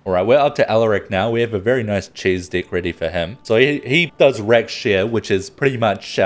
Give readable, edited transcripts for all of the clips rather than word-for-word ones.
Alright, we're up to Alarak now. We have a very nice cheese deck ready for him. So he does Rack Share, which is pretty much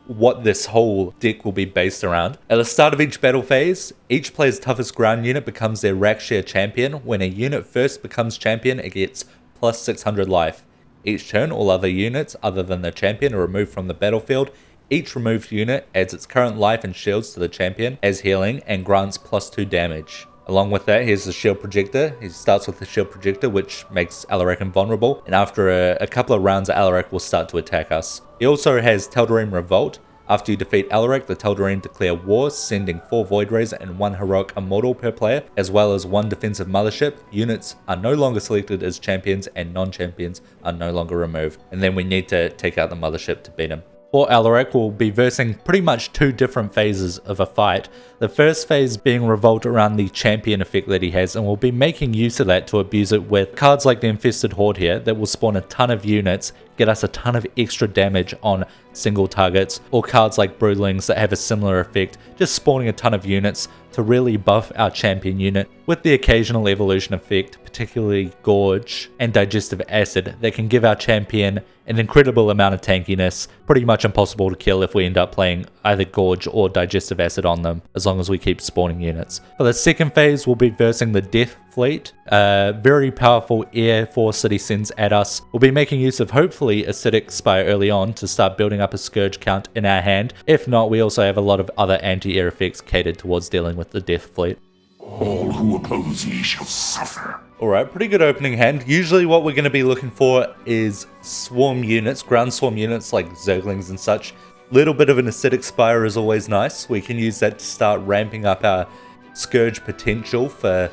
what this whole deck will be based around. At the start of each battle phase, each player's toughest ground unit becomes their Rack Share champion. When a unit first becomes champion, it gets plus 600 life. Each turn, all other units other than the champion are removed from the battlefield. Each removed unit adds its current life and shields to the champion as healing and grants plus 2 damage. Along with that, here's the shield projector. He starts with the shield projector, which makes Alarak invulnerable, and after a couple of rounds, Alarak will start to attack us. He also has Tel'Darim Revolt. After you defeat Alarak, the Tel'Darim declare war, sending 4 Void Rays and 1 Heroic Immortal per player, as well as 1 defensive mothership. Units are no longer selected as champions, and non-champions are no longer removed. And then we need to take out the mothership to beat him. For Alarak, we'll be versing pretty much 2 different phases of a fight. The first phase being revolt around the champion effect that he has, and we'll be making use of that to abuse it with cards like the Infested Horde here that will spawn a ton of units, get us a ton of extra damage on single targets, or cards like Broodlings that have a similar effect, just spawning a ton of units to really buff our champion unit, with the occasional evolution effect, particularly Gorge and Digestive Acid, that can give our champion an incredible amount of tankiness, pretty much impossible to kill if we end up playing either Gorge or Digestive Acid on them, as long as we keep spawning units. For the second phase, we'll be versing the Death Fleet, very powerful Air Force that he sends at us. We'll be making use of hopefully Acidic Spire early on to start building up a Scourge count in our hand. If not, we also have a lot of other anti-air effects catered towards dealing with the Death Fleet. All who oppose me shall suffer. Alright, pretty good opening hand. Usually what we're going to be looking for is swarm units, ground swarm units like Zerglings and such. Little bit of an Acidic Spire is always nice. We can use that to start ramping up our Scourge potential for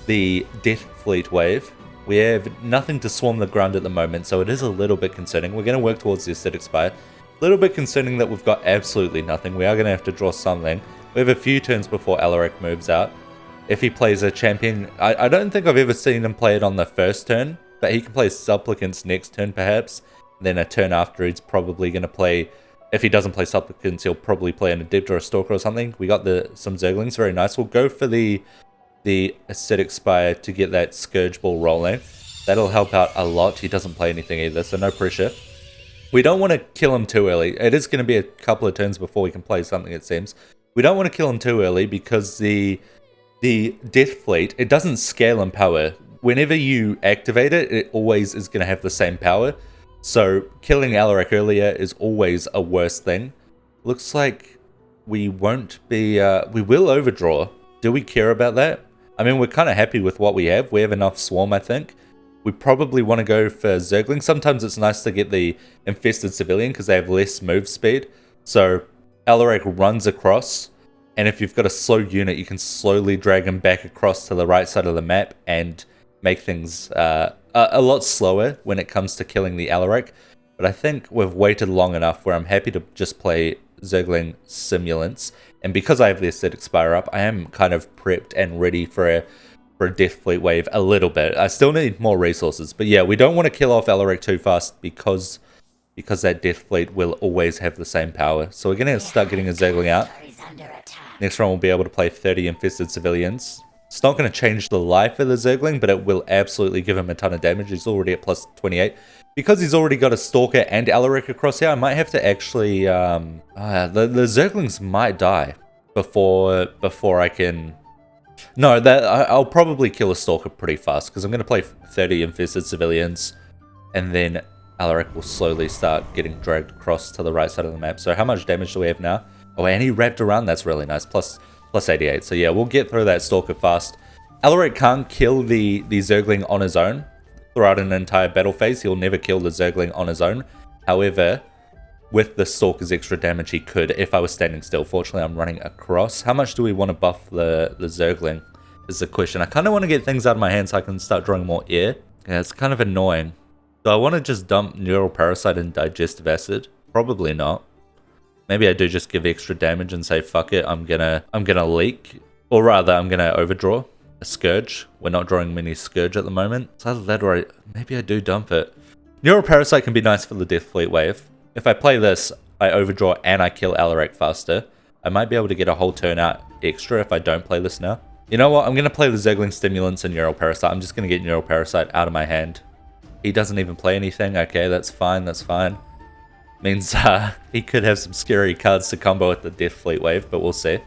the Death Fleet wave. We have nothing to swarm the ground at the moment, so it is a little bit concerning. We're going to work towards the Acidic Spire. A little bit concerning that we've got absolutely nothing. We are going to have to draw something. We have a few turns before Alarak moves out. If he plays a champion, I don't think I've ever seen him play it on the first turn, but he can play Supplicants next turn perhaps. And then a turn after he's probably going to play, if he doesn't play Supplicants, he'll probably play an Adept or a Stalker or something. We got some Zerglings, very nice. We'll go for the Acidic Spire to get that Scourge Ball rolling. That'll help out a lot. He doesn't play anything either, so no pressure. We don't want to kill him too early. It is going to be a couple of turns before we can play something, it seems. We don't want to kill him too early because the Death Fleet, it doesn't scale in power. Whenever you activate it, it always is going to have the same power. So killing Alarak earlier is always a worse thing. Looks like we won't be, we will overdraw. Do we care about that? I mean, we're kind of happy with what we have. We have enough swarm, I think. We probably want to go for Zergling. Sometimes it's nice to get the Infested Civilian because they have less move speed. So Alarak runs across. And if you've got a slow unit, you can slowly drag him back across to the right side of the map and make things a lot slower when it comes to killing the Alarak. But I think we've waited long enough where I'm happy to just play Zergling Simulants. And because I have the Acidic Spire up, I am kind of prepped and ready for a Death Fleet wave a little bit. I still need more resources. But yeah, we don't want to kill off Alarak too fast because that Death Fleet will always have the same power. So we're going to start getting a Zergling out. Next round we'll be able to play 30 Infested Civilians. It's not going to change the life of the Zergling, but it will absolutely give him a ton of damage. He's already at plus 28. Because he's already got a Stalker and Alarak across here, I might have to actually... the Zerglings might die before I can... No, I'll probably kill a Stalker pretty fast, because I'm going to play 30 Infested Civilians, and then Alarak will slowly start getting dragged across to the right side of the map. So how much damage do we have now? Oh, and he wrapped around. That's really nice. Plus 88. So yeah, we'll get through that Stalker fast. Alarak can't kill the Zergling on his own throughout an entire battle phase. He'll never kill the Zergling on his own. However, with the Stalker's extra damage, he could if I was standing still. Fortunately, I'm running across. How much do we want to buff the Zergling is the question. I kind of want to get things out of my hand so I can start drawing more air. Yeah, it's kind of annoying. Do I want to just dump Neural Parasite and Digestive Acid? Probably not. Maybe I do just give extra damage and say, fuck it, I'm gonna leak. Or rather, I'm gonna overdraw a Scourge. We're not drawing many Scourge at the moment. It's either that or maybe I do dump it. Neural Parasite can be nice for the Death Fleet wave. If I play this, I overdraw and I kill Alarak faster. I might be able to get a whole turn out extra if I don't play this now. You know what? I'm going to play the Zergling Stimulants and Neural Parasite. I'm just going to get Neural Parasite out of my hand. He doesn't even play anything. Okay, that's fine. That's fine. Means he could have some scary cards to combo with the Death Fleet Wave, but we'll see.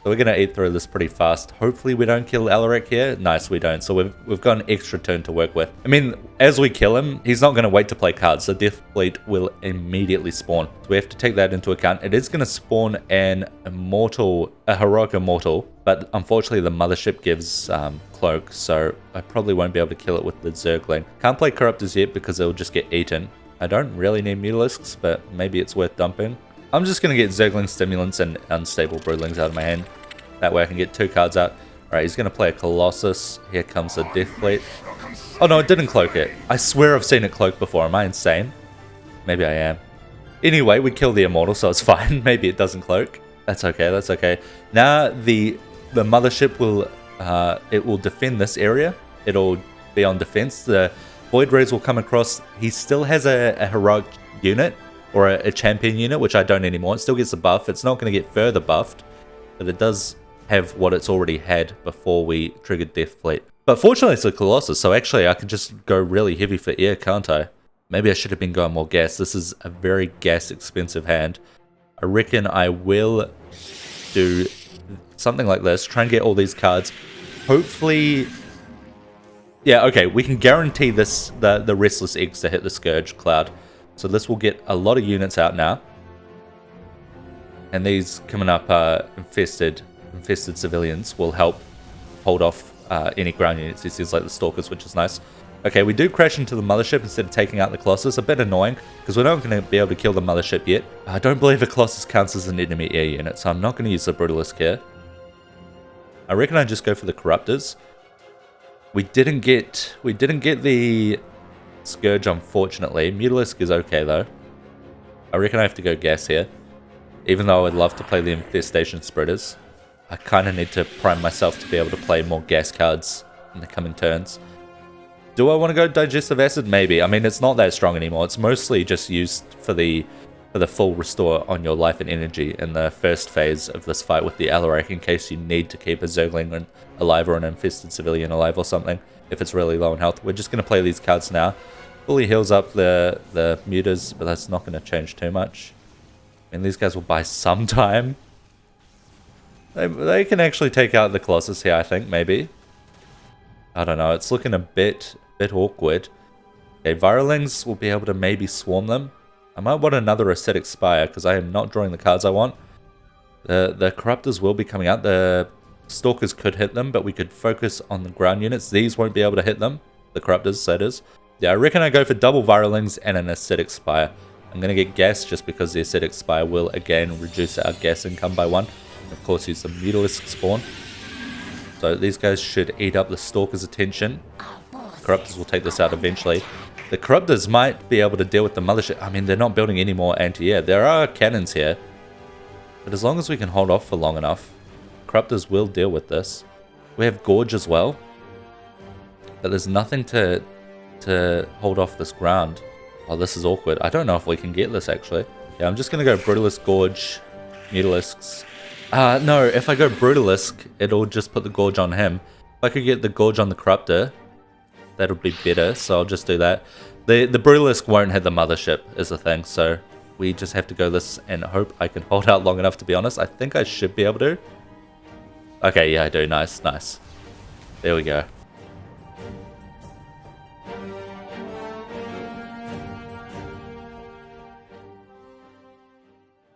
So we're going to eat through this pretty fast. Hopefully we don't kill Alarak here. Nice, we don't. So we've got an extra turn to work with. I mean, as we kill him, he's not going to wait to play cards. The Death Fleet will immediately spawn. So we have to take that into account. It is going to spawn an Immortal, a Heroic Immortal. But unfortunately, the Mothership gives Cloak. So I probably won't be able to kill it with the Zergling. Can't play Corruptors yet because it'll just get eaten. I don't really need Mutalisks, but maybe it's worth dumping. I'm just going to get Zergling Stimulants and Unstable Broodlings out of my hand. That way I can get 2 cards out. Alright, he's going to play a Colossus. Here comes the Death Fleet. Oh no, it didn't cloak it. I swear I've seen it cloak before. Am I insane? Maybe I am. Anyway, we kill the Immortal, so it's fine. Maybe it doesn't cloak. That's okay, that's okay. Now the Mothership will it will defend this area. It'll be on defense. The Void Rays will come across. He still has a Heroic unit. Or a champion unit, which I don't anymore. It still gets a buff. It's not going to get further buffed, but it does have what it's already had before we triggered Death Fleet. But fortunately it's a Colossus, so actually I could just go really heavy for air, can't I? Maybe I should have been going more gas. This is a very gas expensive hand. I reckon I will do something like this. Try and get all these cards. Hopefully... Yeah, okay, we can guarantee this the Restless Eggs to hit the Scourge Cloud. So this will get a lot of units out now. And these coming up infested civilians will help hold off any ground units. This is like the Stalkers, which is nice. Okay, we do crash into the Mothership instead of taking out the Colossus. A bit annoying, because we're not going to be able to kill the Mothership yet. I don't believe the Colossus counts as an enemy air unit, so I'm not going to use the Brutalisk here. I reckon I just go for the Corruptors. We didn't get the Scourge, unfortunately. Mutalisk is okay, though. I reckon I have to go gas here. Even though I would love to play the Infestation Spreaders, I kind of need to prime myself to be able to play more gas cards in the coming turns. Do I want to go Digestive Acid? Maybe. I mean, it's not that strong anymore. It's mostly just used for the full restore on your life and energy in the first phase of this fight with the Alarak, in case you need to keep a Zergling alive or an infested civilian alive or something. If it's really low in health. We're just going to play these cards now. Fully heals up the Mutas, but that's not going to change too much. I mean, these guys will buy some time. They can actually take out the Colossus here, I think, maybe. I don't know, it's looking a bit awkward. Okay, Virulings will be able to maybe swarm them. I might want another Acidic Spire, because I am not drawing the cards I want. The Corruptors will be coming out. The Stalkers could hit them, but we could focus on the ground units. These won't be able to hit them. The Corruptors, that is. Yeah, I reckon I go for double Virulings and an Acidic Spire. I'm going to get gas just because the Acidic Spire will, again, reduce our gas income by 1. Of course, use the Mutalisk spawn. So these guys should eat up the Stalkers' attention. Corruptors will take this out eventually. The Corruptors might be able to deal with the Mothership. I mean, they're not building any more anti-air. There are cannons here. But as long as we can hold off for long enough, Corruptors will deal with this. We have Gorge as well. But there's nothing to hold off this ground. Oh, this is awkward. I don't know if we can get this, actually. Yeah, I'm just going to go Brutalisk, Gorge, Mutalisks. No, if I go Brutalisk, it'll just put the Gorge on him. If I could get the Gorge on the Corruptor, that would be better, so I'll just do that. The Brutalisk won't hit the Mothership, is the thing, so we just have to go this and hope I can hold out long enough, to be honest. I think I should be able to. Okay, yeah, I do. Nice, nice. There we go.